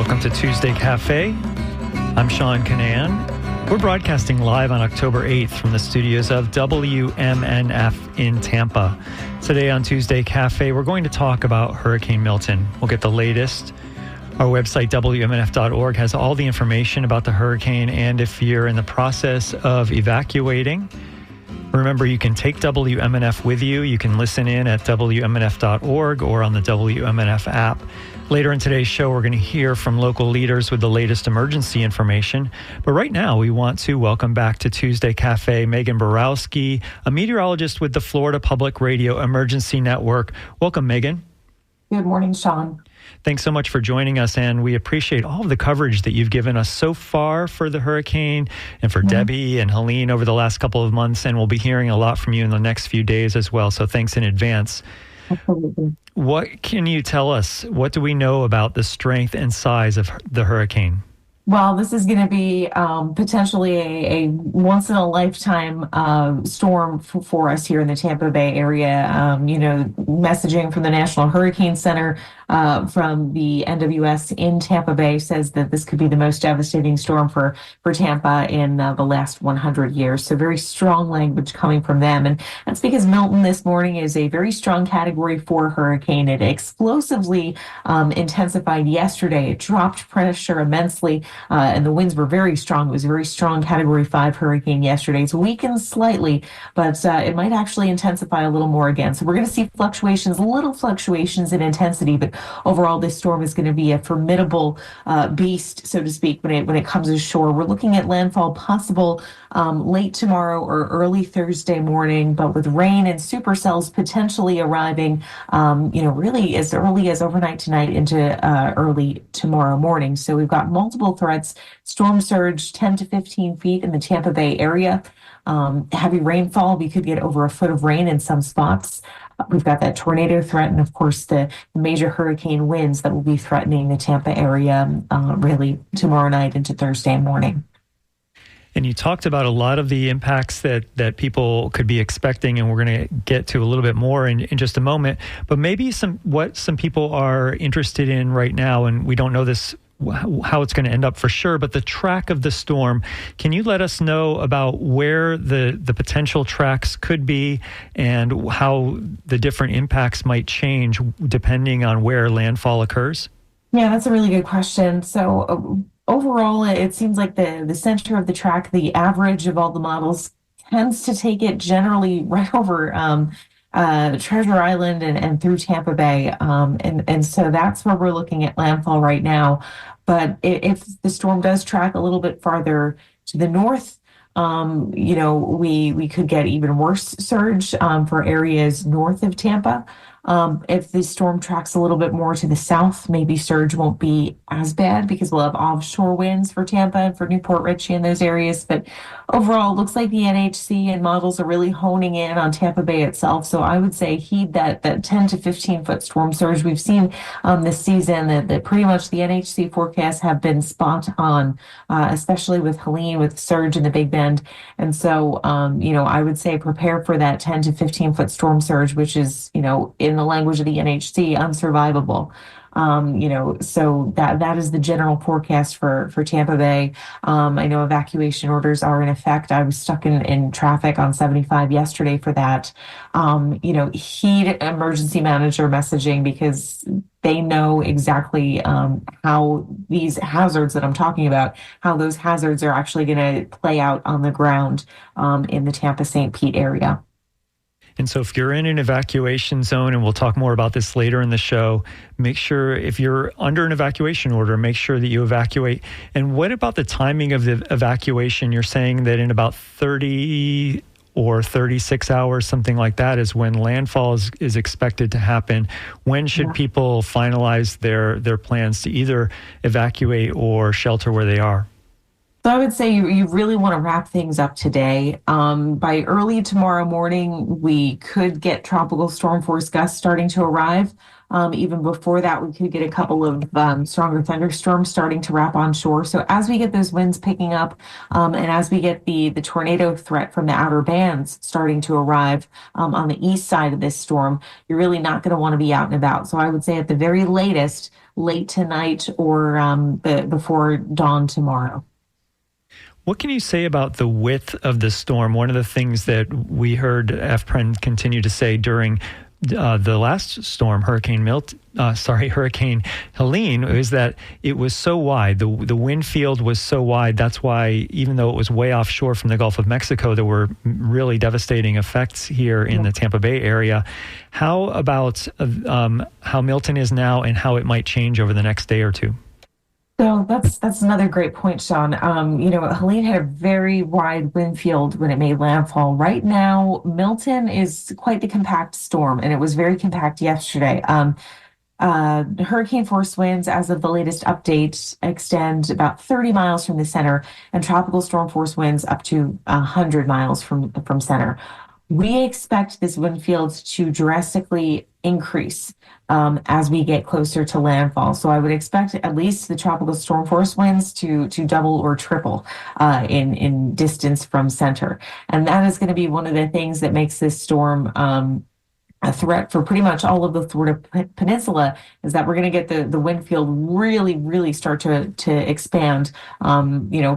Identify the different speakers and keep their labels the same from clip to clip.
Speaker 1: Welcome to Tuesday Cafe. I'm Sean Canan. We're broadcasting live on October 8th from the studios of WMNF in Tampa. Today on Tuesday Cafe, we're going to talk about Hurricane Milton. We'll get the latest. Our website, WMNF.org, has all the information about the hurricane, and if you're in the process of evacuating, remember, you can take WMNF with you. You can listen in at WMNF.org or on the WMNF app. Later in today's show, we're going to hear from local leaders with the latest emergency information. But right now, we want to welcome back to Tuesday Cafe Megan Borowski, a meteorologist with the Florida Public Radio Emergency Network. Welcome, Megan.
Speaker 2: Good morning, Sean.
Speaker 1: Thanks so much for joining us, and we appreciate all of the coverage that you've given us so far for the hurricane and for Debbie and Helene over the last couple of months, and we'll be hearing a lot from you in the next few days as well, so thanks in advance.
Speaker 2: Absolutely.
Speaker 1: What can you tell us? What do we know about the strength and size of the hurricane?
Speaker 2: Well, this is going to be potentially a once-in-a-lifetime storm for us here in the Tampa Bay area. Messaging from the National Hurricane Center from the NWS in Tampa Bay says that this could be the most devastating storm for Tampa in the last 100 years. So very strong language coming from them. And that's because Milton this morning is a very strong Category 4 hurricane. It explosively intensified yesterday. It dropped pressure immensely. And the winds were very strong. It was a very strong Category 5 hurricane yesterday. It's weakened slightly, but it might actually intensify a little more again. So we're going to see little fluctuations in intensity, but overall this storm is going to be a formidable beast, so to speak, when it comes ashore. We're looking at landfall possible late tomorrow or early Thursday morning, but with rain and supercells potentially arriving, really as early as overnight tonight into early tomorrow morning. So we've got multiple threats: storm surge 10 to 15 feet in the Tampa Bay area. Heavy rainfall. We could get over a foot of rain in some spots. We've got that tornado threat, and of course the major hurricane winds that will be threatening the Tampa area really tomorrow night into Thursday morning.
Speaker 1: And you talked about a lot of the impacts that people could be expecting, and we're going to get to a little bit more in just a moment. But maybe what some people are interested in right now, and we don't know this how it's going to end up for sure, but the track of the storm. Can you let us know about where the potential tracks could be and how the different impacts might change depending on where landfall occurs?
Speaker 2: Yeah, that's a really good question. So overall, it seems like the center of the track, the average of all the models, tends to take it generally right over Treasure Island and through Tampa Bay. And so that's where we're looking at landfall right now. But if the storm does track a little bit farther to the north, we could get even worse surge for areas north of Tampa. If the storm tracks a little bit more to the south, maybe surge won't be as bad because we'll have offshore winds for Tampa and for Newport Richey and those areas. But overall, it looks like the NHC and models are really honing in on Tampa Bay itself. So I would say heed that 10 to 15 foot storm surge we've seen this season, that pretty much the NHC forecasts have been spot on, especially with Helene, with surge in the Big Bend. And so, I would say prepare for that 10 to 15 foot storm surge, which is, in the language of the NHC, unsurvivable. So that is the general forecast for Tampa Bay. I know evacuation orders are in effect. I was stuck in traffic on 75 yesterday for that. Heed emergency manager messaging because they know exactly how these hazards that I'm talking about, how those hazards are actually going to play out on the ground in the Tampa-St. Pete area.
Speaker 1: And so if you're in an evacuation zone, and we'll talk more about this later in the show, make sure if you're under an evacuation order, make sure that you evacuate. And what about the timing of the evacuation? You're saying that in about 30 or 36 hours, something like that, is when landfall is expected to happen. When should people finalize their plans to either evacuate or shelter where they are?
Speaker 2: So I would say you really want to wrap things up today. By early tomorrow morning, we could get tropical storm force gusts starting to arrive. Even before that, we could get a couple of stronger thunderstorms starting to wrap on shore. So as we get those winds picking up, and as we get the tornado threat from the outer bands starting to arrive on the east side of this storm, you're really not going to want to be out and about. So I would say at the very latest, late tonight or before dawn tomorrow.
Speaker 1: What can you say about the width of the storm? One of the things that we heard FPREN continue to say during the last storm, Hurricane Helene, is that it was so wide. The wind field was so wide. That's why, even though it was way offshore from the Gulf of Mexico, there were really devastating effects here in the Tampa Bay area. How about how Milton is now and how it might change over the next day or two?
Speaker 2: So that's another great point, Sean. Helene had a very wide wind field when it made landfall. Right now, Milton is quite the compact storm, and it was very compact yesterday. Hurricane force winds, as of the latest update, extend about 30 miles from the center, and tropical storm force winds up to 100 miles from center. We expect this wind field to drastically increase as we get closer to landfall. So I would expect at least the tropical storm force winds to double or triple in distance from center. And that is going to be one of the things that makes this storm a threat for pretty much all of the Florida Peninsula, is that we're going to get the wind field really start to expand,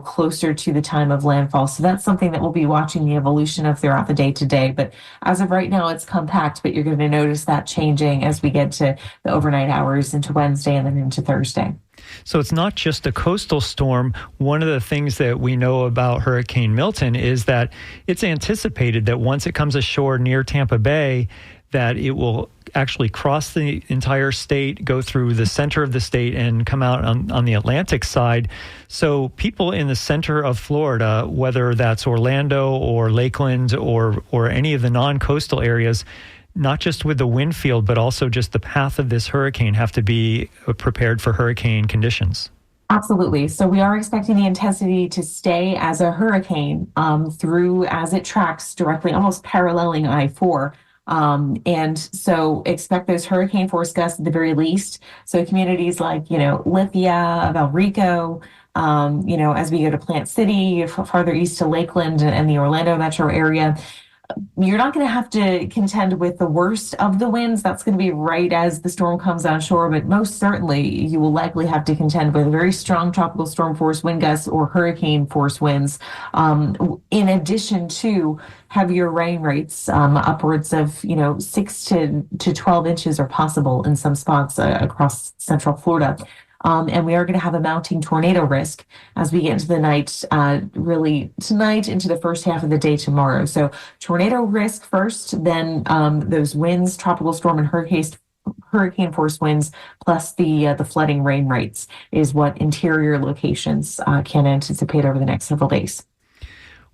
Speaker 2: closer to the time of landfall. So that's something that we'll be watching the evolution of throughout the day today. But as of right now, it's compact, but you're going to notice that changing as we get to the overnight hours into Wednesday and then into Thursday.
Speaker 1: So it's not just a coastal storm. One of the things that we know about Hurricane Milton is that it's anticipated that once it comes ashore near Tampa Bay, that it will actually cross the entire state, go through the center of the state, and come out on the Atlantic side. So people in the center of Florida, whether that's Orlando or Lakeland or any of the non-coastal areas, not just with the wind field, but also just the path of this hurricane, have to be prepared for hurricane conditions.
Speaker 2: Absolutely. So we are expecting the intensity to stay as a hurricane through as it tracks directly, almost paralleling I-4. And so expect those hurricane force gusts at the very least. So communities like, Lithia, Valrico, as we go to Plant City, farther east to Lakeland and the Orlando metro area, you're not going to have to contend with the worst of the winds. That's going to be right as the storm comes on shore, but most certainly you will likely have to contend with very strong tropical storm force wind gusts or hurricane force winds, in addition to heavier rain rates, upwards of 6 to 12 inches are possible in some spots across central Florida. And we are going to have a mounting tornado risk as we get into the night, really tonight into the first half of the day tomorrow. So tornado risk first, then those winds, tropical storm and hurricane force winds, plus the flooding rain rates is what interior locations can anticipate over the next several days.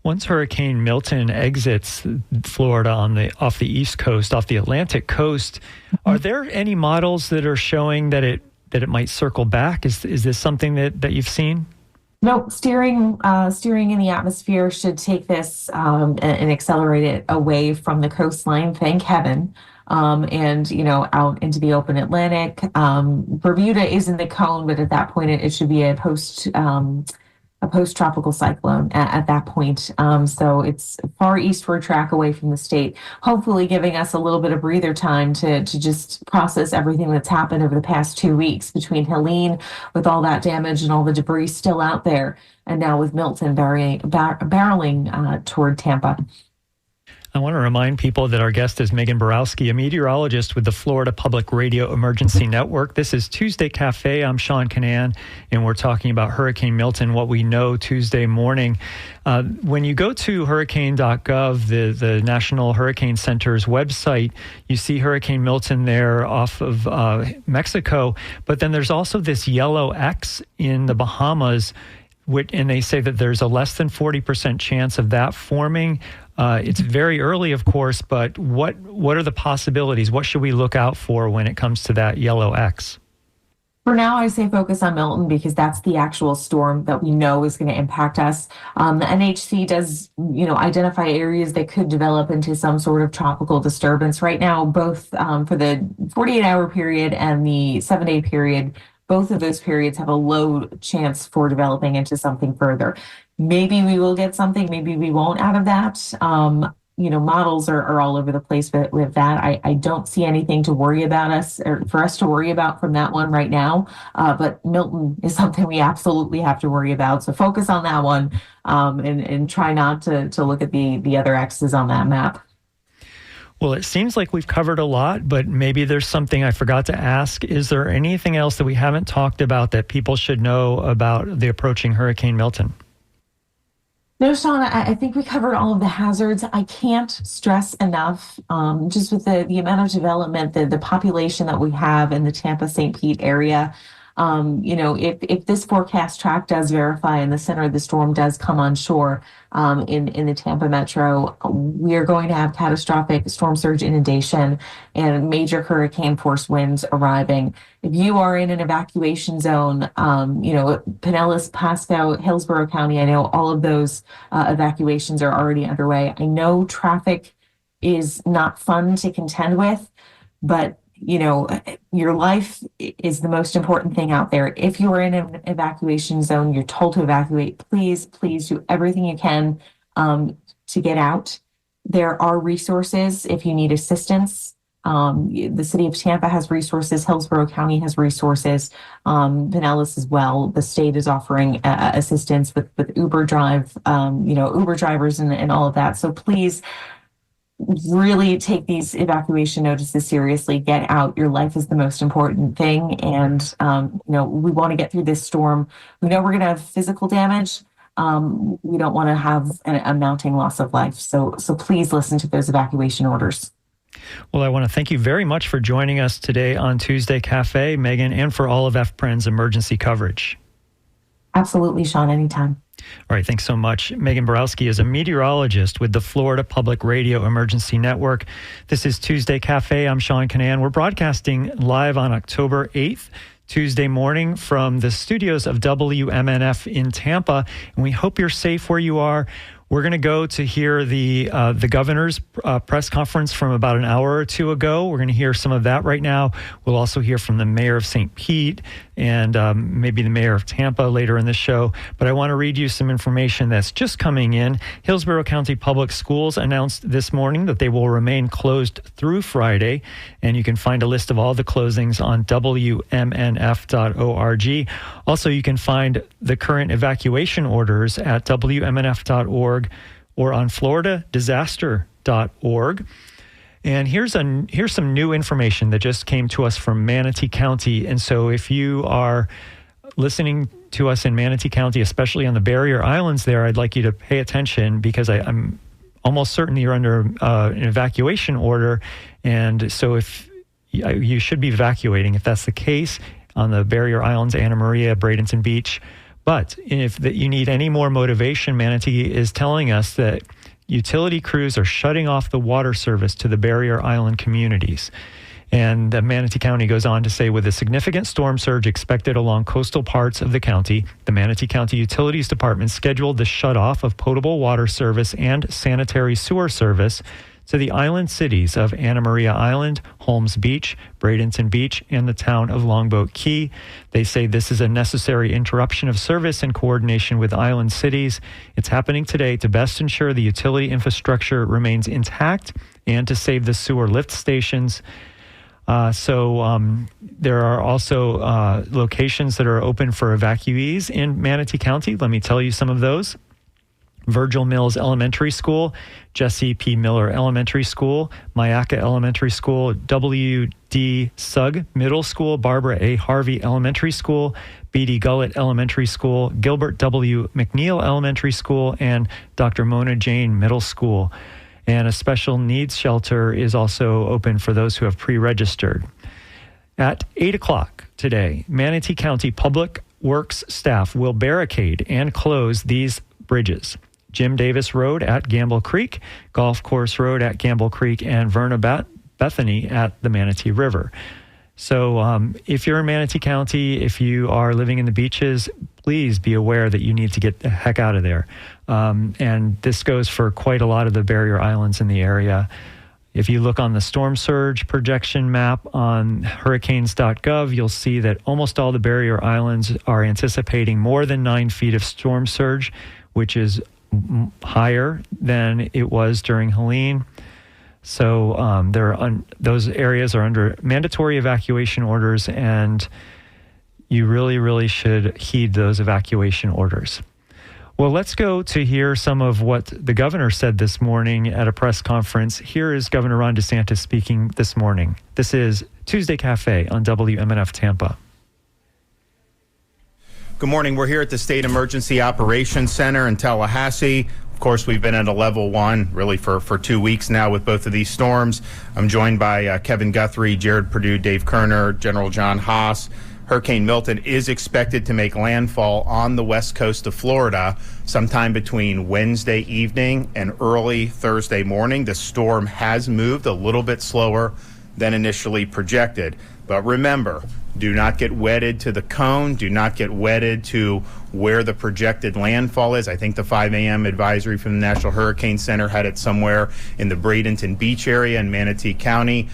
Speaker 1: Once Hurricane Milton exits Florida off the East Coast, off the Atlantic coast, are there any models that are showing that it might circle back? Is this something that you've seen?
Speaker 2: No, steering in the atmosphere should take this and accelerate it away from the coastline. Thank heaven. And out into the open Atlantic. Bermuda is in the cone, but at that point it should be a post-tropical cyclone at that point. So it's far eastward track away from the state, hopefully giving us a little bit of breather time to just process everything that's happened over the past 2 weeks between Helene with all that damage and all the debris still out there, and now with Milton barreling toward Tampa.
Speaker 1: I want to remind people that our guest is Megan Borowski, a meteorologist with the Florida Public Radio Emergency Network. This is Tuesday Cafe. I'm Sean Canan, and we're talking about Hurricane Milton, what we know Tuesday morning. When you go to hurricane.gov, the National Hurricane Center's website, you see Hurricane Milton there off of Mexico, but then there's also this yellow X in the Bahamas, and they say that there's a less than 40% chance of that forming. It's very early, of course, but what are the possibilities? What should we look out for when it comes to that yellow X?
Speaker 2: For now, I say focus on Milton because that's the actual storm that we know is going to impact us. The NHC does, identify areas that could develop into some sort of tropical disturbance. Right now, both for the 48-hour period and the 7-day period, both of those periods have a low chance for developing into something further. Maybe we will get something, maybe we won't out of that. Models are all over the place with that. I don't see anything to worry about us or for us to worry about from that one right now. But Milton is something we absolutely have to worry about. So focus on that one, and try not to look at the other X's on that map.
Speaker 1: Well, it seems like we've covered a lot, but maybe there's something I forgot to ask. Is there anything else that we haven't talked about that people should know about the approaching Hurricane Milton?
Speaker 2: No, Sean, I think we covered all of the hazards. I can't stress enough, just with the amount of development, the population that we have in the Tampa-St. Pete area. If this forecast track does verify and the center of the storm does come on shore in the Tampa metro, we are going to have catastrophic storm surge inundation and major hurricane force winds arriving. If you are in an evacuation zone, Pinellas, Pasco, Hillsborough County, I know all of those evacuations are already underway. I know traffic is not fun to contend with, but your life is the most important thing out there. If you are in an evacuation zone, you're told to evacuate. Please do everything you can to get out. There are resources if you need assistance. The city of Tampa has resources. Hillsborough County has resources. Pinellas as well. The state is offering assistance with Uber Drive, Uber drivers and all of that. So please, really take these evacuation notices seriously. Get out. Your life is the most important thing. And, we want to get through this storm. We know we're going to have physical damage. We don't want to have a mounting loss of life. So please listen to those evacuation orders.
Speaker 1: Well, I want to thank you very much for joining us today on Tuesday Cafe, Megan, and for all of FPREN's emergency coverage.
Speaker 2: Absolutely, Sean, anytime.
Speaker 1: All right, thanks so much. Megan Borowski is a meteorologist with the Florida Public Radio Emergency Network. This is Tuesday Cafe. I'm Sean Canan. We're broadcasting live on October 8th, Tuesday morning from the studios of WMNF in Tampa, and we hope you're safe where you are. We're going to go to hear the governor's press conference from about an hour or two ago. We're going to hear some of that right now. We'll also hear from the mayor of St. Pete and maybe the mayor of Tampa later in the show. But I want to read you some information that's just coming in. Hillsborough County Public Schools announced this morning that they will remain closed through Friday. And you can find a list of all the closings on WMNF.org. Also, you can find the current evacuation orders at WMNF.org or on FloridaDisaster.org. And here's some new information that just came to us from Manatee County. And so if you are listening to us in Manatee County, especially on the barrier islands there, I'd like you to pay attention because I'm almost certain you're under an evacuation order. And so if you should be evacuating, if that's the case, on the barrier islands, Anna Maria, Bradenton Beach. But if you need any more motivation, Manatee is telling us that utility crews are shutting off the water service to the barrier island communities. And Manatee County goes on to say, with a significant storm surge expected along coastal parts of the county, the Manatee County Utilities Department scheduled the shutoff of potable water service and sanitary sewer service to the island cities of Anna Maria Island, Holmes Beach, Bradenton Beach, and the town of Longboat Key. They say this is a necessary interruption of service in coordination with island cities. It's happening today to best ensure the utility infrastructure remains intact and to save the sewer lift stations. There are also locations that are open for evacuees in Manatee County. Let me tell you some of those. Virgil Mills Elementary School, Jesse P. Miller Elementary School, Myakka Elementary School, W.D. Sugg Middle School, Barbara A. Harvey Elementary School, B.D. Gullett Elementary School, Gilbert W. McNeil Elementary School, and Dr. Mona Jane Middle School. And a special needs shelter is also open for those who have pre-registered. At 8 o'clock today, Manatee County Public Works staff will barricade and close these bridges: Jim Davis Road at Gamble Creek, Golf Course Road at Gamble Creek, and Verna Bethany at the Manatee River. So if you're in Manatee County, if you are living in the beaches, please be aware that you need to get the heck out of there. And this goes for quite a lot of the barrier islands in the area. If you look on the storm surge projection map on hurricanes.gov, you'll see that almost all the barrier islands are anticipating more than 9 feet of storm surge, which is higher than it was during Helene. So those areas are under mandatory evacuation orders, and you really, really should heed those evacuation orders. Well, let's go to hear some of what the governor said this morning at a press conference. Here is Governor Ron DeSantis speaking this morning. This is Tuesday Cafe on WMNF Tampa.
Speaker 3: Good morning. We're here at the State Emergency Operations Center in Tallahassee. Of course, we've been at a level 1 really for 2 weeks now with both of these storms. I'm joined by Kevin Guthrie, Jared Perdue, Dave Kerner, General John Haas. Hurricane Milton is expected to make landfall on the west coast of Florida sometime between Wednesday evening and early Thursday morning. The storm has moved a little bit slower than initially projected. But remember, do not get wedded to the cone. Do not get wedded to where the projected landfall is. I think the 5 a.m. advisory from the National Hurricane Center had it somewhere in the Bradenton Beach area in Manatee County.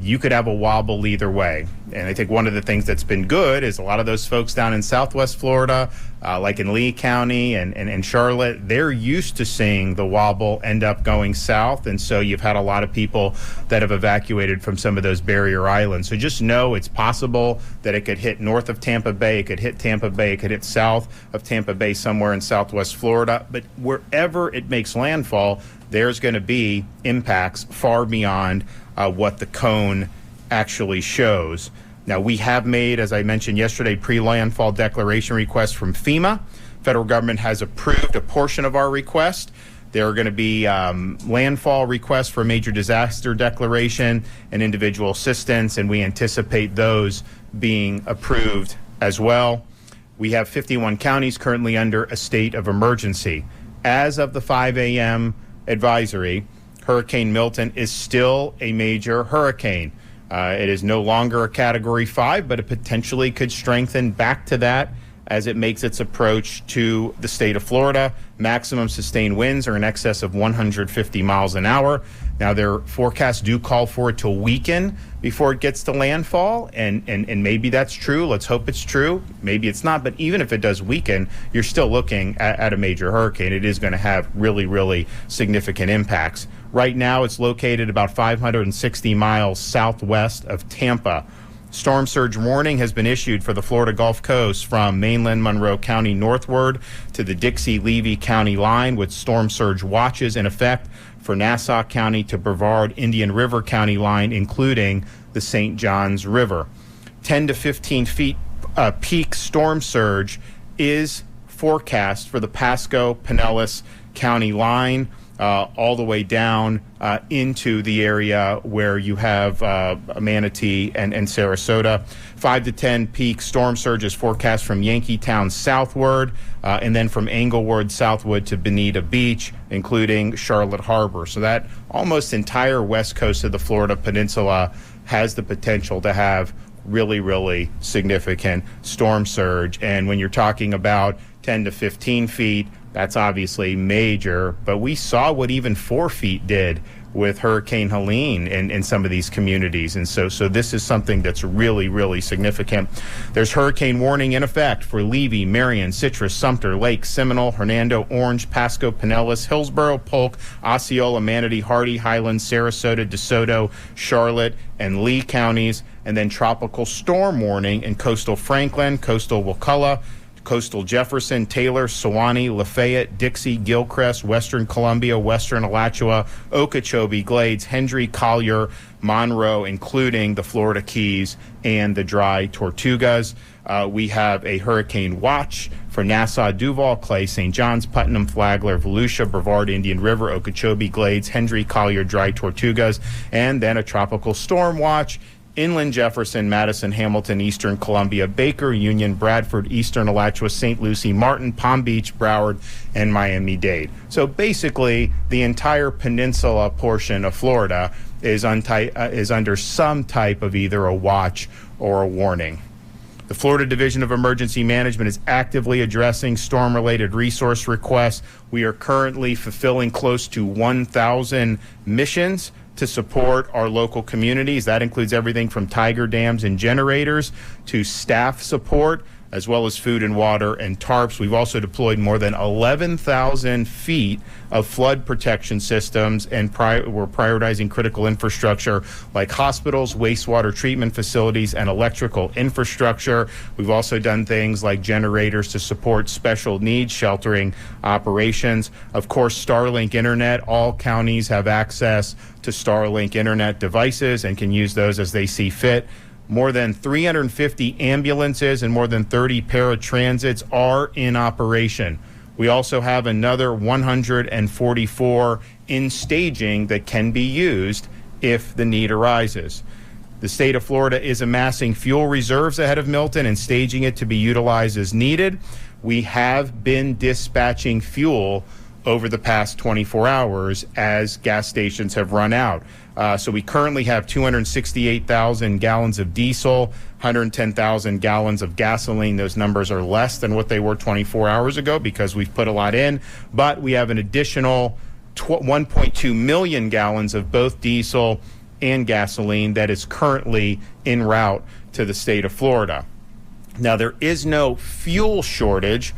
Speaker 3: You could have a wobble either way. And I think one of the things that's been good is a lot of those folks down in Southwest Florida, like in Lee County and Charlotte, they're used to seeing the wobble end up going south. And so you've had a lot of people that have evacuated from some of those barrier islands. So just know it's possible that it could hit north of Tampa Bay, it could hit Tampa Bay, it could hit south of Tampa Bay somewhere in Southwest Florida. But wherever it makes landfall, there's going to be impacts far beyond what the cone actually shows. Now, we have made, as I mentioned yesterday, pre-landfall declaration requests from FEMA. Federal government has approved a portion of our request. There are going to be landfall requests for major disaster declaration and individual assistance, and we anticipate those being approved as well. We have 51 counties currently under a state of emergency. As of the 5 a.m. advisory, Hurricane Milton is still a major hurricane. It is no longer a Category 5, but it potentially could strengthen back to that as it makes its approach to the state of Florida. Maximum sustained winds are in excess of 150 miles an hour. Now, their forecasts do call for it to weaken before it gets to landfall, and maybe that's true. Let's hope it's true. Maybe it's not, but even if it does weaken, you're still looking at a major hurricane. It is going to have really, really significant impacts. Right now, it's located about 560 miles southwest of Tampa. Storm surge warning has been issued for the Florida Gulf Coast from mainland Monroe County northward to the Dixie-Levy County line, with storm surge watches in effect for Nassau County to Brevard Indian River County line, including the St. Johns River. 10 to 15 feet peak storm surge is forecast for the Pasco-Pinellas County line, all the way down into the area where you have Manatee and Sarasota. 5 to 10 peak storm surge is forecast from Yankeetown southward, and then from Englewood southward to Bonita Beach, including Charlotte Harbor. So that almost entire west coast of the Florida Peninsula has the potential to have really, really significant storm surge. And when you're talking about 10 to 15 feet, that's obviously major, but we saw what even 4 feet did with Hurricane Helene in some of these communities. And so this is something that's really, really significant. There's hurricane warning in effect for Levy, Marion, Citrus, Sumter, Lake, Seminole, Hernando, Orange, Pasco, Pinellas, Hillsborough, Polk, Osceola, Manatee, Hardy, Highlands, Sarasota, DeSoto, Charlotte, and Lee counties. And then tropical storm warning in coastal Franklin, coastal Wakulla, coastal Jefferson, Taylor, Sewanee, Lafayette, Dixie, Gilchrist, Western Columbia, Western Alachua, Okeechobee, Glades, Hendry, Collier, Monroe, including the Florida Keys and the Dry Tortugas. We have a hurricane watch for Nassau, Duval, Clay, St. John's, Putnam, Flagler, Volusia, Brevard, Indian River, Okeechobee, Glades, Hendry, Collier, Dry Tortugas, and then a tropical storm watch Inland, Jefferson, Madison, Hamilton, Eastern Columbia, Baker, Union, Bradford, Eastern Alachua, St. Lucie, Martin, Palm Beach, Broward, and Miami-Dade. So basically, the entire peninsula portion of Florida is under some type of either a watch or a warning. The Florida Division of Emergency Management is actively addressing storm-related resource requests. We are currently fulfilling close to 1,000 missions to support our local communities. That includes everything from tiger dams and generators to staff support, as well as food and water and tarps. We've also deployed more than 11,000 feet of flood protection systems, and we're prioritizing critical infrastructure like hospitals, wastewater treatment facilities, and electrical infrastructure. We've also done things like generators to support special needs sheltering operations. Of course, Starlink Internet. All counties have access to Starlink Internet devices and can use those as they see fit. More than 350 ambulances and more than 30 paratransits are in operation. We also have another 144 in staging that can be used if the need arises. The state of Florida is amassing fuel reserves ahead of Milton and staging it to be utilized as needed. We have been dispatching fuel over the past 24 hours as gas stations have run out. So we currently have 268,000 gallons of diesel, 110,000 gallons of gasoline. Those numbers are less than what they were 24 hours ago because we've put a lot in. But we have an additional 1.2 million gallons of both diesel and gasoline that is currently en route to the state of Florida. Now, there is no fuel shortage.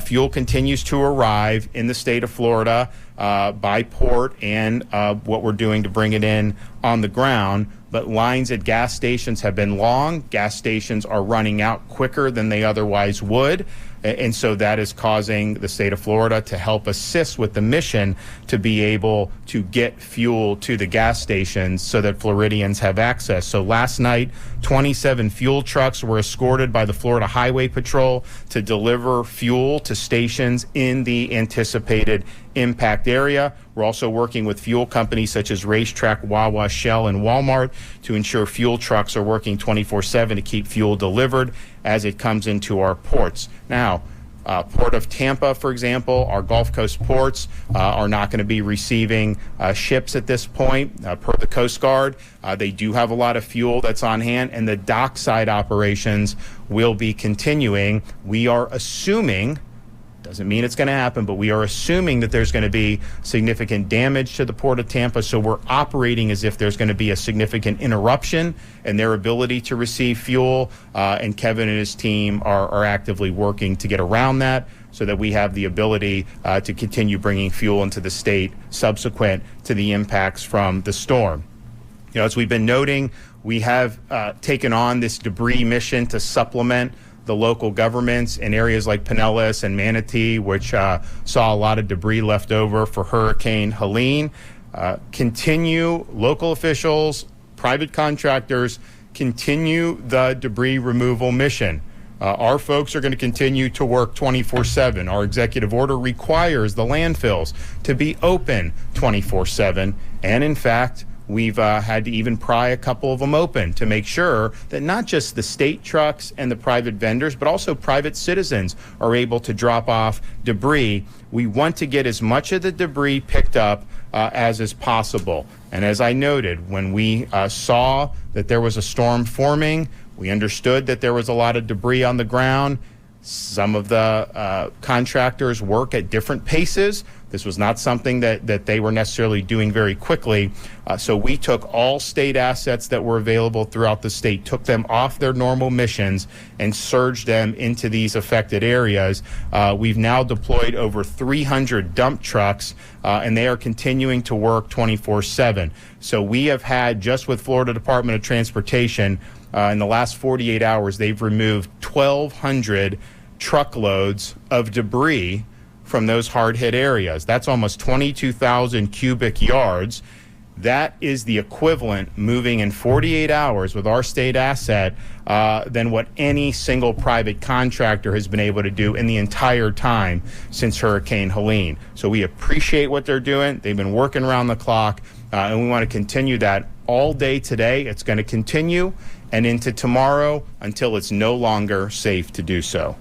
Speaker 3: Fuel continues to arrive in the state of Florida by port and what we're doing to bring it in on the ground. But lines at gas stations have been long. Gas stations are running out quicker than they otherwise would. And so that is causing the state of Florida to help assist with the mission to be able to get fuel to the gas stations so that Floridians have access. So last night, 27 fuel trucks were escorted by the Florida Highway Patrol to deliver fuel to stations in the anticipated impact area. We're also working with fuel companies such as Racetrack, Wawa, Shell, and Walmart to ensure fuel trucks are working 24/7 to keep fuel delivered as it comes into our ports. Now, Port of Tampa, for example, our Gulf Coast ports are not going to be receiving ships at this point per the Coast Guard. They do have a lot of fuel that's on hand, and the dockside operations will be continuing. We are assuming, doesn't mean it's going to happen, but we are assuming that there's going to be significant damage to the Port of Tampa, so we're operating as if there's going to be a significant interruption in their ability to receive fuel, and Kevin and his team are actively working to get around that so that we have the ability to continue bringing fuel into the state subsequent to the impacts from the storm. You know, as we've been noting, we have taken on this debris mission to supplement the local governments in areas like Pinellas and Manatee, which saw a lot of debris left over for Hurricane Helene. Local officials, private contractors, continue the debris removal mission. Our folks are going to continue to work 24/7. Our executive order requires the landfills to be open 24/7. And in fact, we've had to even pry a couple of them open to make sure that not just the state trucks and the private vendors, but also private citizens are able to drop off debris. We want to get as much of the debris picked up as is possible. And as I noted, when we saw that there was a storm forming, we understood that there was a lot of debris on the ground. Some of the contractors work at different paces. This was not something that they were necessarily doing very quickly. So we took all state assets that were available throughout the state, took them off their normal missions, and surged them into these affected areas. We've now deployed over 300 dump trucks, and they are continuing to work 24/7. So we have had, just with Florida Department of Transportation, in the last 48 hours, they've removed 1,200 truckloads of debris from those hard-hit areas. That's almost 22,000 cubic yards. That is the equivalent, moving in 48 hours with our state asset, than what any single private contractor has been able to do in the entire time since Hurricane Helene. So we appreciate what they're doing. They've been working around the clock. and we want to continue that all day today. It's going to continue and into tomorrow until it's no longer safe to do so.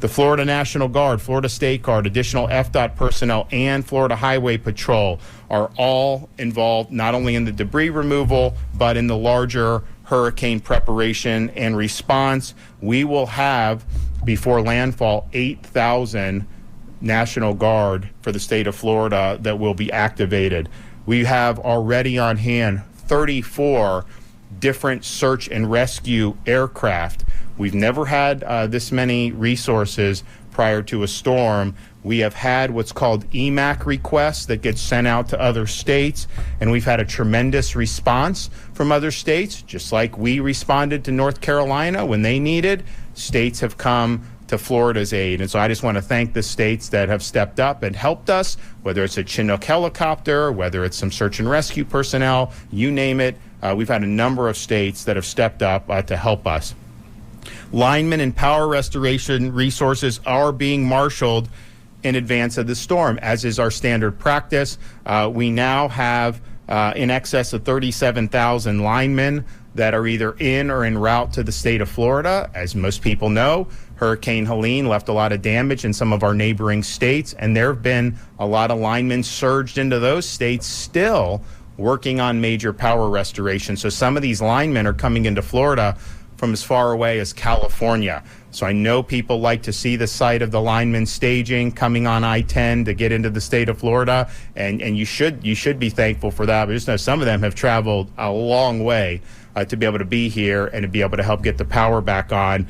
Speaker 3: The Florida National Guard, Florida State Guard, additional FDOT personnel, and Florida Highway Patrol are all involved not only in the debris removal, but in the larger hurricane preparation and response. We will have, before landfall, 8,000 National Guard for the state of Florida that will be activated. We have already on hand 34 different search and rescue aircraft. We've never had this many resources prior to a storm. We have had what's called EMAC requests that get sent out to other states, and we've had a tremendous response from other states. Just like we responded to North Carolina when they needed, states have come to Florida's aid. And so I just want to thank the states that have stepped up and helped us, whether it's a Chinook helicopter, whether it's some search and rescue personnel, you name it. We've had a number of states that have stepped up to help us. Linemen and power restoration resources are being marshaled in advance of the storm, as is our standard practice. We now have in excess of 37,000 linemen that are either in or en route to the state of Florida. As most people know, Hurricane Helene left a lot of damage in some of our neighboring states, and there have been a lot of linemen surged into those states still working on major power restoration. So some of these linemen are coming into Florida from as far away as California. So I know people like to see the site of the linemen staging coming on I-10 to get into the state of Florida, and you should be thankful for that. But just know some of them have traveled a long way to be able to be here and to be able to help get the power back on.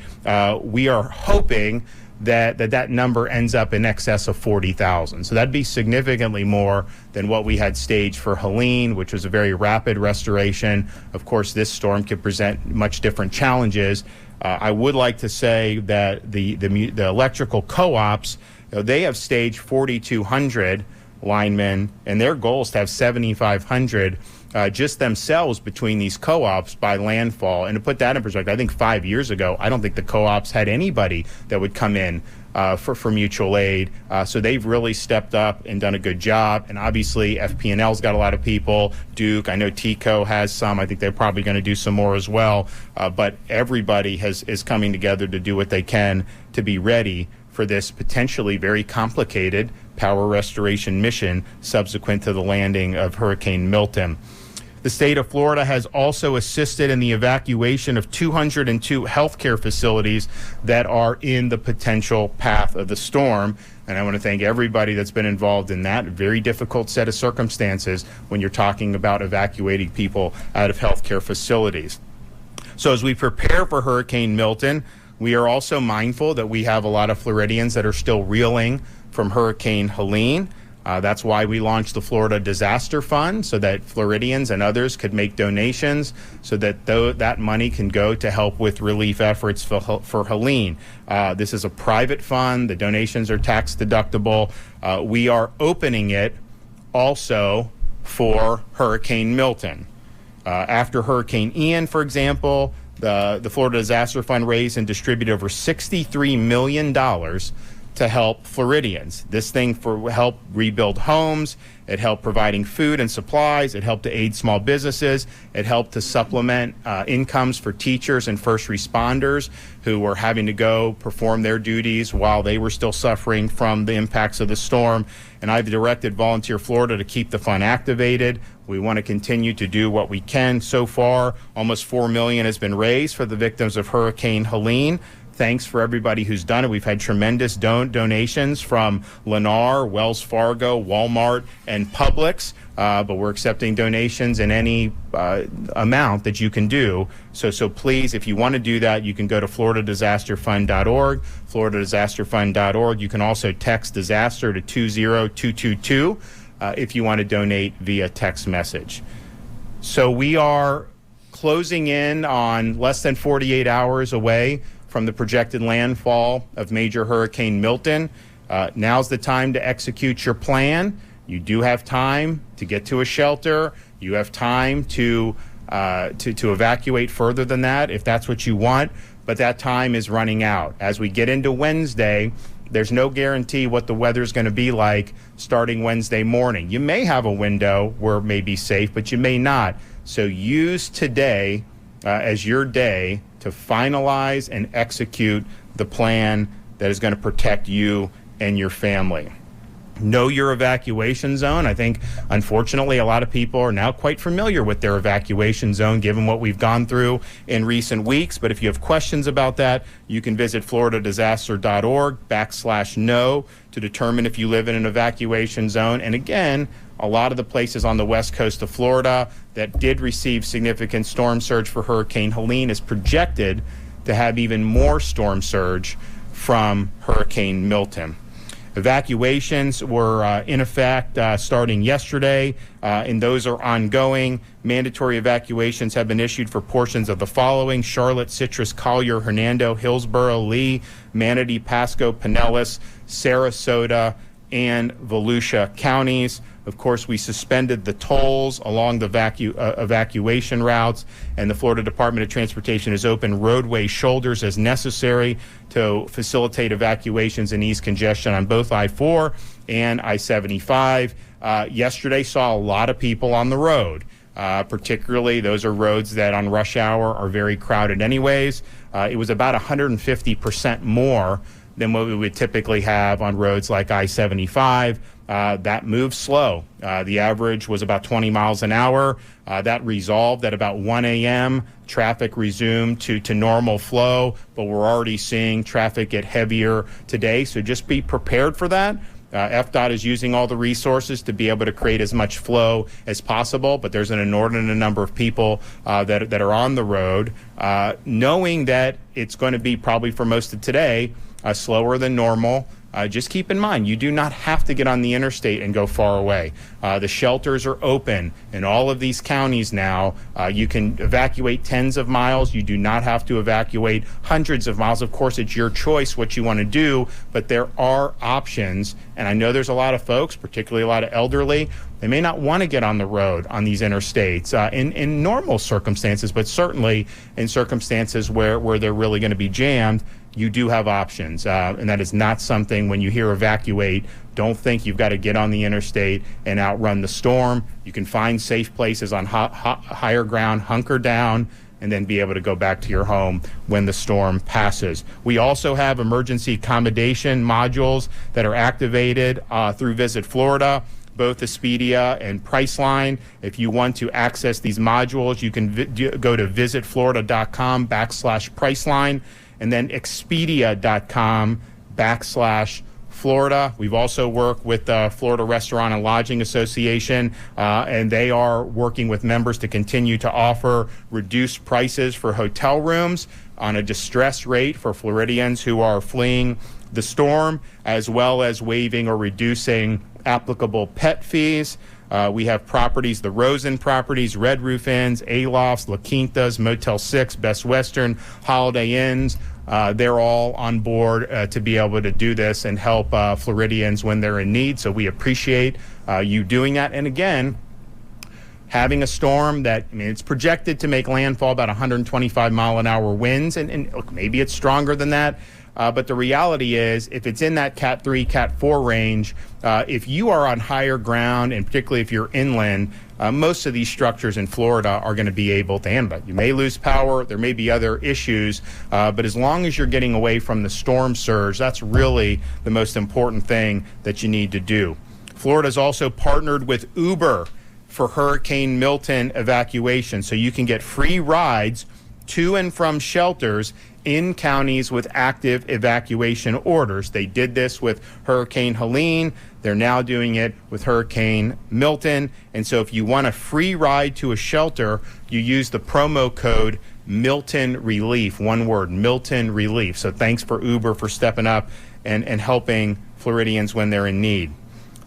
Speaker 3: We are hoping that number ends up in excess of 40,000. So that'd be significantly more than what we had staged for Helene, which was a very rapid restoration. Of course, this storm could present much different challenges. I would like to say that the electrical co-ops, they have staged 4,200 linemen, and their goal is to have 7,500 just themselves between these co-ops by landfall. And to put that in perspective, I think 5 years ago, I don't think the co-ops had anybody that would come in for mutual aid. So they've really stepped up and done a good job. And obviously, FP&L's got a lot of people. Duke, I know TCO has some. I think they're probably going to do some more as well. But everybody is coming together to do what they can to be ready for this potentially very complicated power restoration mission subsequent to the landing of Hurricane Milton. The state of Florida has also assisted in the evacuation of 202 healthcare facilities that are in the potential path of the storm. And I want to thank everybody that's been involved in that very difficult set of circumstances when you're talking about evacuating people out of healthcare facilities. So as we prepare for Hurricane Milton, we are also mindful that we have a lot of Floridians that are still reeling from Hurricane Helene. That's why we launched the Florida Disaster Fund, so that Floridians and others could make donations so that that money can go to help with relief efforts for Helene. This is a private fund. The donations are tax deductible. We are opening it also for Hurricane Milton. After Hurricane Ian, for example, the Florida Disaster Fund raised and distributed over $63 million to help Floridians. This thing helped rebuild homes. It helped providing food and supplies. It helped to aid small businesses. It helped to supplement incomes for teachers and first responders who were having to go perform their duties while they were still suffering from the impacts of the storm. And I've directed Volunteer Florida to keep the fund activated. We want to continue to do what we can. So far, almost $4 million has been raised for the victims of Hurricane Helene. Thanks for everybody who's done it. We've had tremendous donations from Lennar, Wells Fargo, Walmart, and Publix, but we're accepting donations in any amount that you can do. So please, if you want to do that, you can go to floridadisasterfund.org, floridadisasterfund.org. You can also text disaster to 20222 if you want to donate via text message. So we are closing in on less than 48 hours away from the projected landfall of major Hurricane Milton. Now's the time to execute your plan. You do have time to get to a shelter. You have time to evacuate further than that if that's what you want, but that time is running out. As we get into Wednesday, There's no guarantee what the weather's going to be like starting Wednesday morning. You may have a window where it may be safe, but you may not. So use today as your day to finalize and execute the plan that is going to protect you and your family. Know your evacuation zone. I think, unfortunately, a lot of people are now quite familiar with their evacuation zone, given what we've gone through in recent weeks. But if you have questions about that, you can visit floridadisaster.org/know to determine if you live in an evacuation zone. And again, a lot of the places on the west coast of Florida that did receive significant storm surge for Hurricane Helene is projected to have even more storm surge from Hurricane Milton. Evacuations were in effect starting yesterday, and those are ongoing. Mandatory evacuations have been issued for portions of the following: Charlotte, Citrus, Collier, Hernando, Hillsborough, Lee, Manatee, Pasco, Pinellas, Sarasota, and Volusia counties. Of course, we suspended the tolls along the evacuation routes, and the Florida Department of Transportation has opened roadway shoulders as necessary to facilitate evacuations and ease congestion on both I-4 and I-75. Yesterday saw a lot of people on the road. Particularly, those are roads that on rush hour are very crowded anyways. It was about 150% more than what we would typically have on roads like I-75. That moved slow. The average was about 20 miles an hour. That resolved at about 1 a.m. Traffic resumed to normal flow, but we're already seeing traffic get heavier today. So just be prepared for that. FDOT is using all the resources to be able to create as much flow as possible, but there's an inordinate number of people that are on the road, knowing that it's going to be probably for most of today slower than normal. Just keep in mind, you do not have to get on the interstate and go far away. The shelters are open in all of these counties now. You can evacuate tens of miles. You do not have to evacuate hundreds of miles. Of course, it's your choice what you want to do, but there are options. And I know there's a lot of folks, particularly a lot of elderly, they may not want to get on the road on these interstates in normal circumstances, but certainly in circumstances where they're really going to be jammed. You do have options, and that is not something, when you hear evacuate, don't think you've got to get on the interstate and outrun the storm. You can find safe places on higher ground, hunker down, and then be able to go back to your home when the storm passes. We also have emergency accommodation modules that are activated through Visit Florida, both Expedia and Priceline. If you want to access these modules, you can go to visitflorida.com/Priceline. and then Expedia.com/Florida. We've also worked with the Florida Restaurant and Lodging Association, and they are working with members to continue to offer reduced prices for hotel rooms on a distress rate for Floridians who are fleeing the storm, as well as waiving or reducing applicable pet fees. We have properties, the Rosen properties, Red Roof Inns, A-Lofts, La Quintas, Motel 6, Best Western, Holiday Inns. They're all on board to be able to do this and help Floridians when they're in need. So we appreciate you doing that. And again, having a storm that, it's projected to make landfall about 125 mile an hour winds, and look, maybe it's stronger than that. But the reality is, if it's in that Cat 3, Cat 4 range, if you are on higher ground, and particularly if you're inland, most of these structures in Florida are going to be able to handle it. You may lose power. There may be other issues. But as long as you're getting away from the storm surge, that's really the most important thing that you need to do. Florida's also partnered with Uber for Hurricane Milton evacuation, so you can get free rides to and from shelters in counties with active evacuation orders. They did this with Hurricane Helene. They're now doing it with Hurricane Milton. And so if you want a free ride to a shelter, you use the promo code Milton Relief, one word, Milton Relief. So thanks for Uber for stepping up and helping Floridians when they're in need.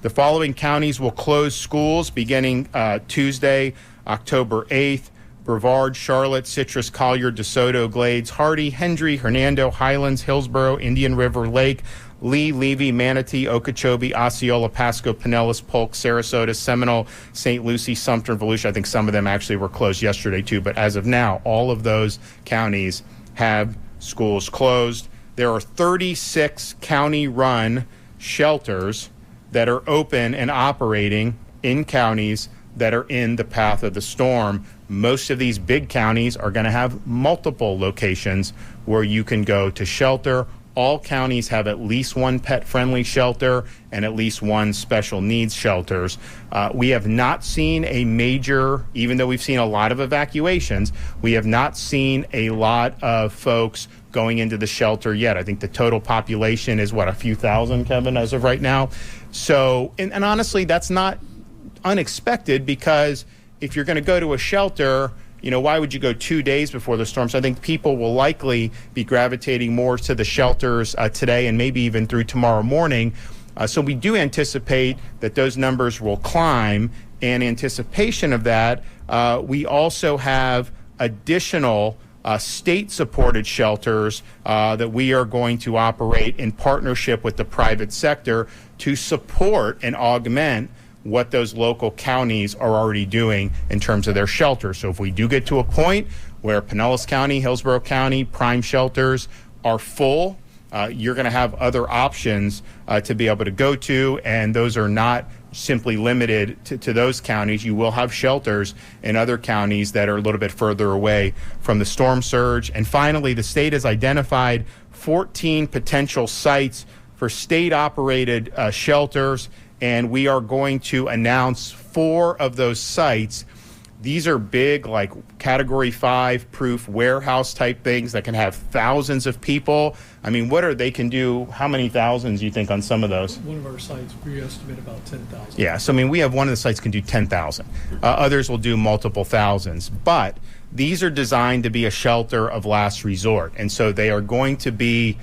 Speaker 3: The following counties will close schools beginning Tuesday, October 8th. Brevard, Charlotte, Citrus, Collier, DeSoto, Glades, Hardy, Hendry, Hernando, Highlands, Hillsborough, Indian River, Lake, Lee, Levy, Manatee, Okeechobee, Osceola, Pasco, Pinellas, Polk, Sarasota, Seminole, St. Lucie, Sumter, and Volusia. I think some of them actually were closed yesterday too, but as of now, all of those counties have schools closed. there are 36 county-run shelters that are open and operating in counties that are in the path of the storm. Most of these big counties are going to have multiple locations where you can go to shelter. All counties have at least one pet-friendly shelter and at least one special needs shelters. We have not seen a major, even though we've seen a lot of evacuations, we have not seen a lot of folks going into the shelter yet. I think the total population is, what, a few thousand, Kevin, as of right now? So, and honestly, that's not unexpected, because if you're going to go to a shelter, you know, why would you go 2 days before the storm? So I think people will likely be gravitating more to the shelters today and maybe even through tomorrow morning. So we do anticipate that those numbers will climb. In anticipation of that, we also have additional state-supported shelters that we are going to operate in partnership with the private sector to support and augment what those local counties are already doing in terms of their shelters. So if we do get to a point where Pinellas County, Hillsborough County, prime shelters are full, you're going to have other options to be able to go to, and those are not simply limited to those counties. You will have shelters in other counties that are a little bit further away from the storm surge. And finally, the state has identified 14 potential sites for state-operated shelters, and we are going to announce 4 of those sites. These are big, like Category 5 proof warehouse type things that can have thousands of people. I mean, they can do, how many thousands you think on some of those?
Speaker 4: One of our sites, we estimate about 10,000.
Speaker 3: Yeah, so I mean, we have one of the sites can do 10,000. Others will do multiple thousands. But these are designed to be a shelter of last resort. And so they are going to be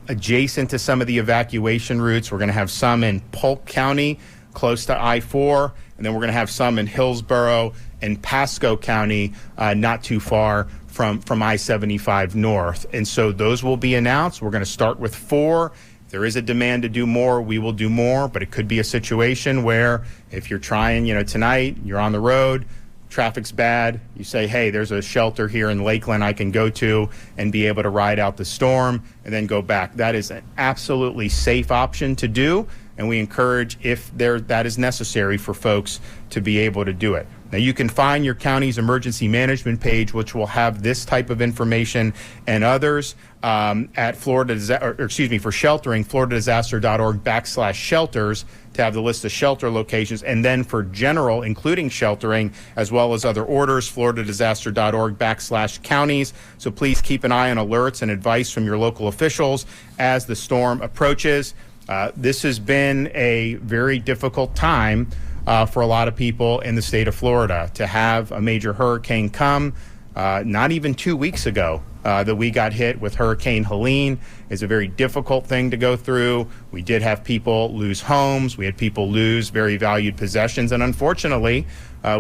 Speaker 3: adjacent to some of the evacuation routes. We're going to have some in Polk County, close to I-4, and then we're going to have some in Hillsborough and Pasco County, not too far from I-75 north. And so those will be announced. We're going to start with 4. If there is a demand to do more, we will do more, but it could be a situation where if you're trying, tonight, you're on the road, traffic's bad, you say, hey, there's a shelter here in Lakeland I can go to and be able to ride out the storm and then go back. That is an absolutely safe option to do, and we encourage, if that is necessary, for folks to be able to do it. Now, you can find your county's emergency management page, which will have this type of information and others at for sheltering, floridadisaster.org/shelters, to have the list of shelter locations, and then for general, including sheltering, as well as other orders, floridadisaster.org/counties. So please keep an eye on alerts and advice from your local officials as the storm approaches. This has been a very difficult time for a lot of people in the state of Florida. To have a major hurricane come, not even 2 weeks ago, that we got hit with Hurricane Helene, is a very difficult thing to go through. We did have people lose homes. We had people lose very valued possessions. And unfortunately,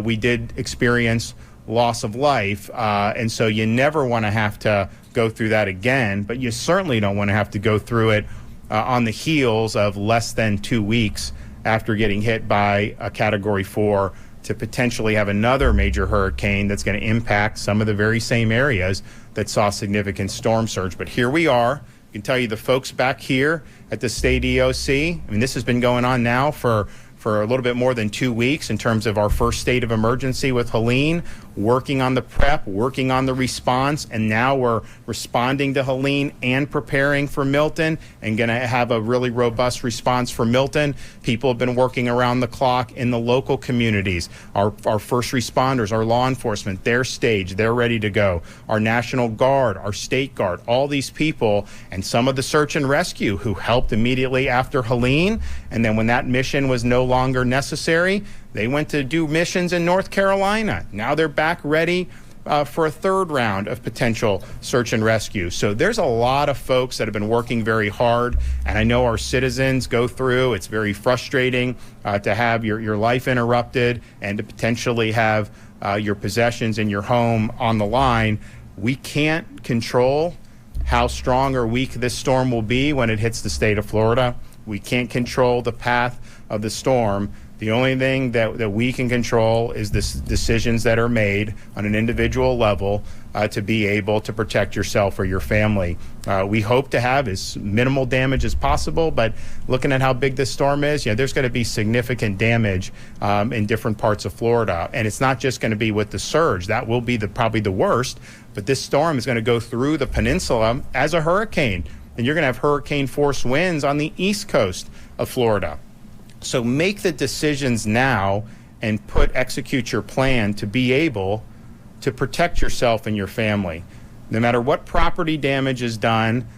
Speaker 3: we did experience loss of life. And so you never want to have to go through that again, but you certainly don't want to have to go through it on the heels of less than 2 weeks after getting hit by a Category 4 to potentially have another major hurricane that's going to impact some of the very same areas that saw significant storm surge. But here we are. I can tell you the folks back here at the state EOC, I mean, this has been going on now for a little bit more than 2 weeks in terms of our first state of emergency with Helene, working on the prep, working on the response, and now we're responding to Helene and preparing for Milton and going to have a really robust response for Milton. People have been working around the clock in the local communities. Our first responders, our law enforcement, they're staged, they're ready to go. Our National Guard, our State Guard, all these people, and some of the search and rescue who helped immediately after Helene, and then when that mission was no longer necessary, they went to do missions in North Carolina. Now they're back ready for a third round of potential search and rescue. So there's a lot of folks that have been working very hard, and I know our citizens go through. It's very frustrating to have your life interrupted and to potentially have your possessions in your home on the line. We can't control how strong or weak this storm will be when it hits the state of Florida. We can't control the path of the storm, The only thing that we can control is the decisions that are made on an individual level to be able to protect yourself or your family. We hope to have as minimal damage as possible, but looking at how big this storm is, there's going to be significant damage in different parts of Florida. And it's not just going to be with the surge. That will be probably the worst, but this storm is going to go through the peninsula as a hurricane. And you're going to have hurricane force winds on the east coast of Florida. So make the decisions now and execute your plan to be able to protect yourself and your family. No matter what property damage is done,